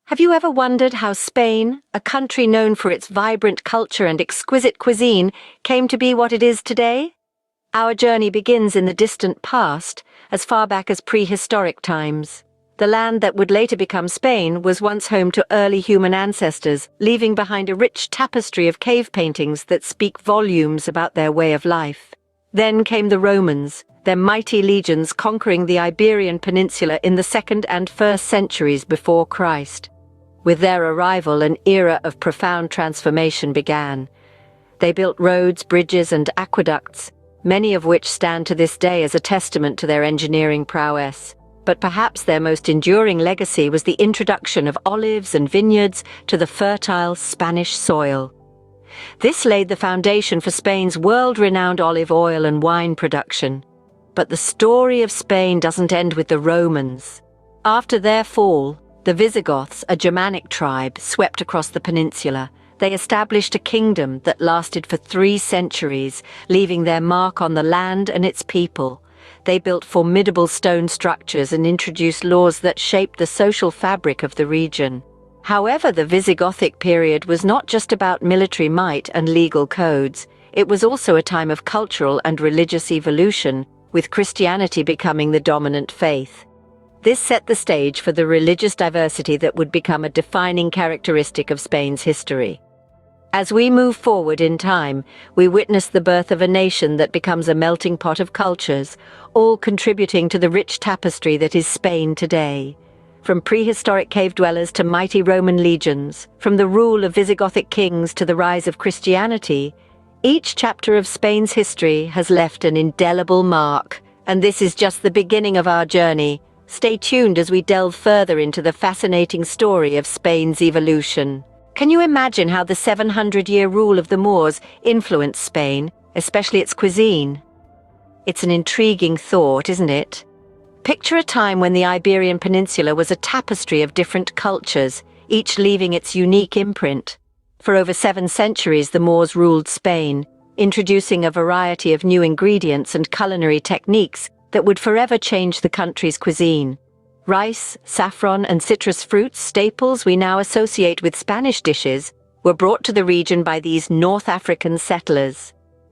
Have you ever wondered how Spain, a country known for its vibrant culture and exquisite cuisine, came to be what it is today? Our journey begins in the distant past, as far back as prehistoric times. The land that would later become Spain was once home to early human ancestors, leaving behind a rich tapestry of cave paintings that speak volumes about their way of life. Then came the Romans, their mighty legions conquering the Iberian Peninsula in the 2nd and 1st centuries before Christ. With their arrival, an era of profound transformation began. They built roads, bridges, and aqueducts, many of which stand to this day as a testament to their engineering prowess. But perhaps their most enduring legacy was the introduction of olives and vineyards to the fertile Spanish soil. This laid the foundation for Spain's world-renowned olive oil and wine production. But the story of Spain doesn't end with the Romans. After their fall, the Visigoths, a Germanic tribe, swept across the peninsula. They established a kingdom that lasted for 3 centuries, leaving their mark on the land and its people. They built formidable stone structures and introduced laws that shaped the social fabric of the region. However, the Visigothic period was not just about military might and legal codes. It was also a time of cultural and religious evolution, with Christianity becoming the dominant faith. This set the stage for the religious diversity that would become a defining characteristic of Spain's history. As we move forward in time, we witness the birth of a nation that becomes a melting pot of cultures, all contributing to the rich tapestry that is Spain today. From prehistoric cave dwellers to mighty Roman legions, from the rule of Visigothic kings to the rise of Christianity, each chapter of Spain's history has left an indelible mark. And this is just the beginning of our journey. Stay tuned as we delve further into the fascinating story of Spain's evolution. Can you imagine how the 700-year rule of the Moors influenced Spain, especially its cuisine? It's an intriguing thought, isn't it? Picture a time when the Iberian Peninsula was a tapestry of different cultures, each leaving its unique imprint. For over 7 centuries, the Moors ruled Spain, introducing a variety of new ingredients and culinary techniques that would forever change the country's cuisine. Rice, saffron, and citrus fruits, staples we now associate with Spanish dishes, were brought to the region by these North African settlers.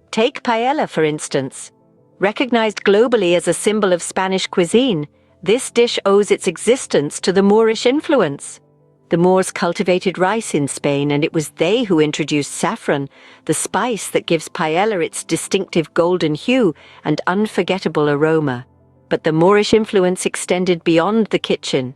Take paella, for instance. Recognized globally as a symbol of Spanish cuisine, this dish owes its existence to the Moorish influence. The Moors cultivated rice in Spain, and it was they who introduced saffron, the spice that gives paella its distinctive golden hue and unforgettable aroma. But the Moorish influence extended beyond the kitchen.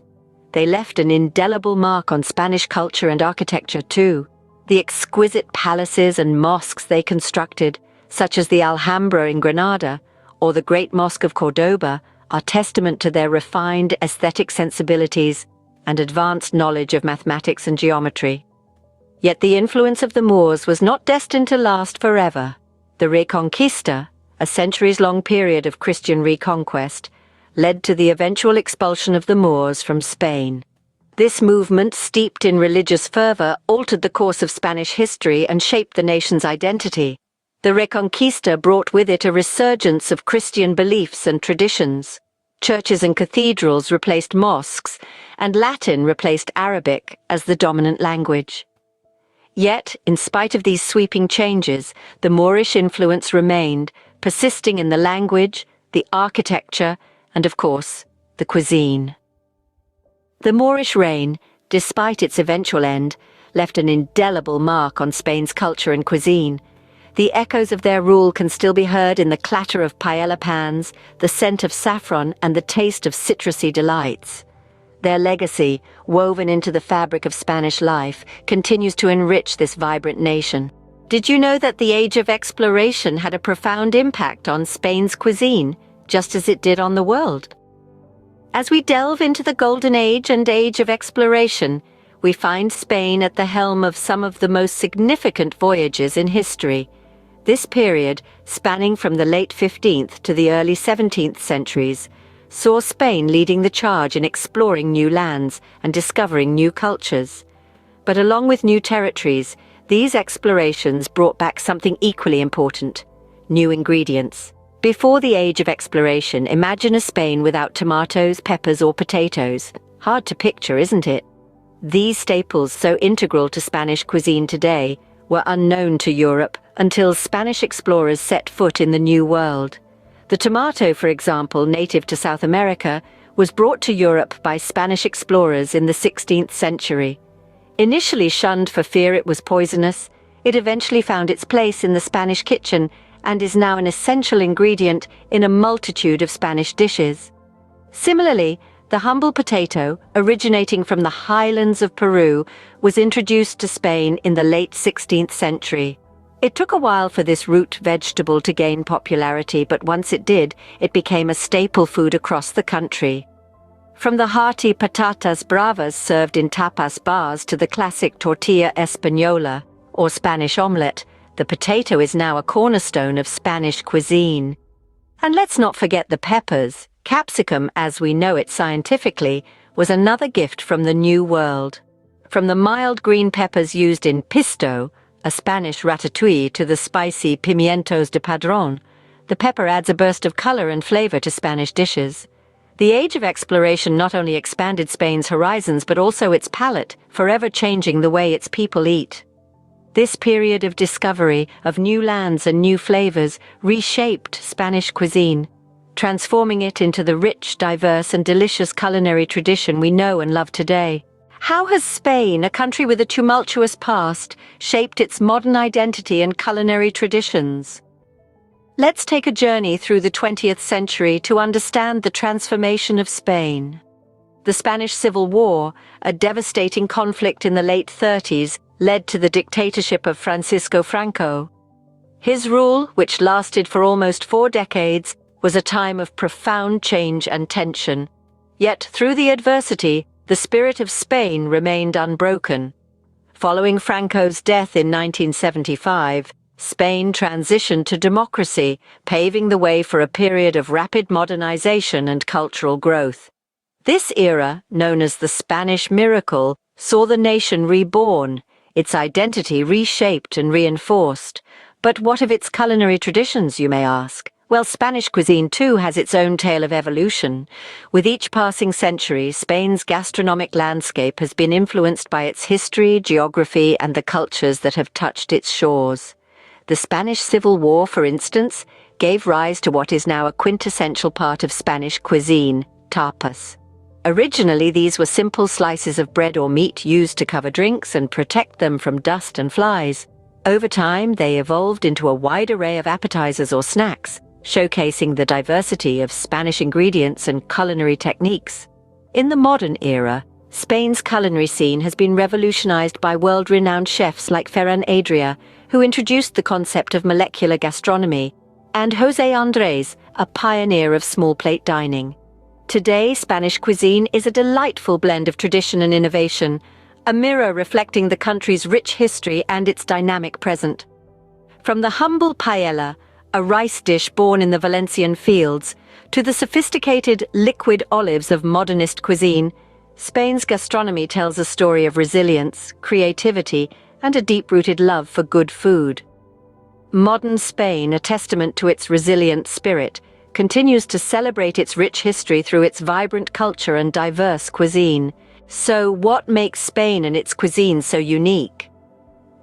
They left an indelible mark on Spanish culture and architecture too. The exquisite palaces and mosques they constructed, such as the Alhambra in Granada or the Great Mosque of Cordoba, are testament to their refined aesthetic sensibilities and advanced knowledge of mathematics and geometry. Yet the influence of the Moors was not destined to last forever. The Reconquista, a centuries-long period of Christian reconquest, led to the eventual expulsion of the Moors from Spain. This movement, steeped in religious fervor, altered the course of Spanish history and shaped the nation's identity. The Reconquista brought with it a resurgence of Christian beliefs and traditions. Churches and cathedrals replaced mosques, and Latin replaced Arabic as the dominant language. Yet, in spite of these sweeping changes, the Moorish influence remained, persisting in the language, the architecture, and of course, the cuisine. The Moorish reign, despite its eventual end, left an indelible mark on Spain's culture and cuisine. The echoes of their rule can still be heard in the clatter of paella pans, the scent of saffron, and the taste of citrusy delights. Their legacy, woven into the fabric of Spanish life, continues to enrich this vibrant nation. Did you know that the Age of Exploration had a profound impact on Spain's cuisine, just as it did on the world? As we delve into the Golden Age and Age of Exploration, we find Spain at the helm of some of the most significant voyages in history. This period, spanning from the late 15th to the early 17th centuries, saw Spain leading the charge in exploring new lands and discovering new cultures. But along with new territories, these explorations brought back something equally important: new ingredients. Before the Age of Exploration, imagine a Spain without tomatoes, peppers, or potatoes. Hard to picture, isn't it? These staples, so integral to Spanish cuisine today, were unknown to Europe until Spanish explorers set foot in the New World. The tomato, for example, native to South America, was brought to Europe by Spanish explorers in the 16th century. Initially shunned for fear it was poisonous, it eventually found its place in the Spanish kitchen and is now an essential ingredient in a multitude of Spanish dishes. Similarly, the humble potato, originating from the highlands of Peru, was introduced to Spain in the late 16th century. It took a while for this root vegetable to gain popularity, but once it did, it became a staple food across the country. From the hearty patatas bravas served in tapas bars to the classic tortilla española, or Spanish omelette, the potato is now a cornerstone of Spanish cuisine. And let's not forget the peppers. Capsicum, as we know it scientifically, was another gift from the New World. From the mild green peppers used in pisto, a Spanish ratatouille, to the spicy pimientos de padrón, the pepper adds a burst of color and flavor to Spanish dishes. The age of exploration not only expanded Spain's horizons but also its palate, forever changing the way its people eat. This period of discovery of new lands and new flavors reshaped Spanish cuisine, transforming it into the rich, diverse, and delicious culinary tradition we know and love today. How has Spain, a country with a tumultuous past, shaped its modern identity and culinary traditions? Let's take a journey through the 20th century to understand the transformation of Spain. The Spanish Civil War, a devastating conflict in the late 30s, led to the dictatorship of Francisco Franco. His rule, which lasted for almost 4 decades, was a time of profound change and tension. Yet through the adversity, the spirit of Spain remained unbroken. Following Franco's death in 1975, Spain transitioned to democracy, paving the way for a period of rapid modernization and cultural growth. This era, known as the Spanish Miracle, saw the nation reborn, its identity reshaped and reinforced. But what of its culinary traditions, you may ask? Well, Spanish cuisine too has its own tale of evolution. With each passing century, Spain's gastronomic landscape has been influenced by its history, geography, and the cultures that have touched its shores. The Spanish Civil War, for instance, gave rise to what is now a quintessential part of Spanish cuisine, tapas. Originally, these were simple slices of bread or meat used to cover drinks and protect them from dust and flies. Over time, they evolved into a wide array of appetizers or snacks, showcasing the diversity of Spanish ingredients and culinary techniques. In the modern era, Spain's culinary scene has been revolutionized by world-renowned chefs like Ferran Adrià, who introduced the concept of molecular gastronomy, and José Andrés, a pioneer of small-plate dining. Today, Spanish cuisine is a delightful blend of tradition and innovation, a mirror reflecting the country's rich history and its dynamic present. From the humble paella, a rice dish born in the Valencian fields, to the sophisticated liquid olives of modernist cuisine, Spain's gastronomy tells a story of resilience, creativity, and a deep-rooted love for good food. Modern Spain, a testament to its resilient spirit, continues to celebrate its rich history through its vibrant culture and diverse cuisine. So, what makes Spain and its cuisine so unique?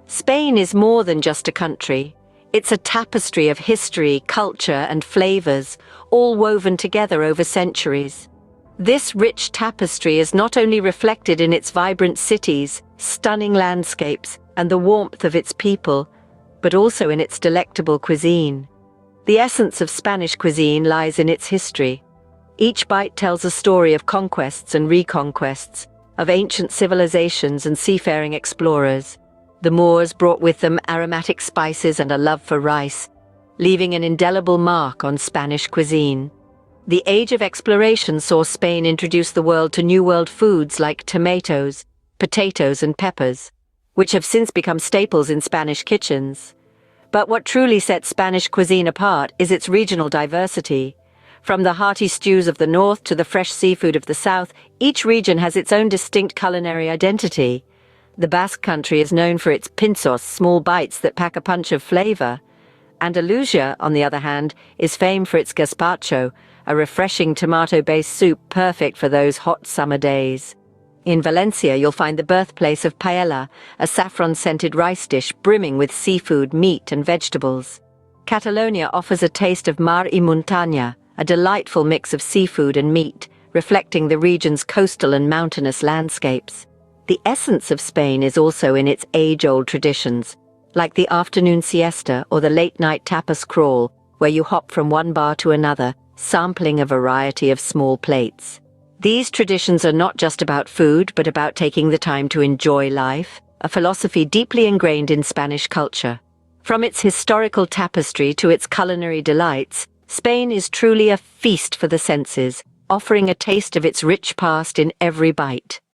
Spain is more than just a country. It's a tapestry of history, culture, and flavors, all woven together over centuries. This rich tapestry is not only reflected in its vibrant cities, stunning landscapes, and the warmth of its people, but also in its delectable cuisine. The essence of Spanish cuisine lies in its history. Each bite tells a story of conquests and reconquests, of ancient civilizations and seafaring explorers. The Moors brought with them aromatic spices and a love for rice, leaving an indelible mark on Spanish cuisine. The age of exploration saw Spain introduce the world to New World foods like tomatoes, potatoes, and peppers, which have since become staples in Spanish kitchens. But what truly sets Spanish cuisine apart is its regional diversity. From the hearty stews of the north to the fresh seafood of the south, each region has its own distinct culinary identity. The Basque Country is known for its pinzos, small bites that pack a punch of flavor. Andalusia, on the other hand, is famed for its gazpacho, a refreshing tomato-based soup perfect for those hot summer days. In Valencia, you'll find the birthplace of paella, a saffron-scented rice dish brimming with seafood, meat, and vegetables. Catalonia offers a taste of mar y montaña, a delightful mix of seafood and meat, reflecting the region's coastal and mountainous landscapes. The essence of Spain is also in its age-old traditions, like the afternoon siesta or the late-night tapas crawl, where you hop from one bar to another, sampling a variety of small plates. These traditions are not just about food, but about taking the time to enjoy life, a philosophy deeply ingrained in Spanish culture. From its historical tapestry to its culinary delights, Spain is truly a feast for the senses, offering a taste of its rich past in every bite.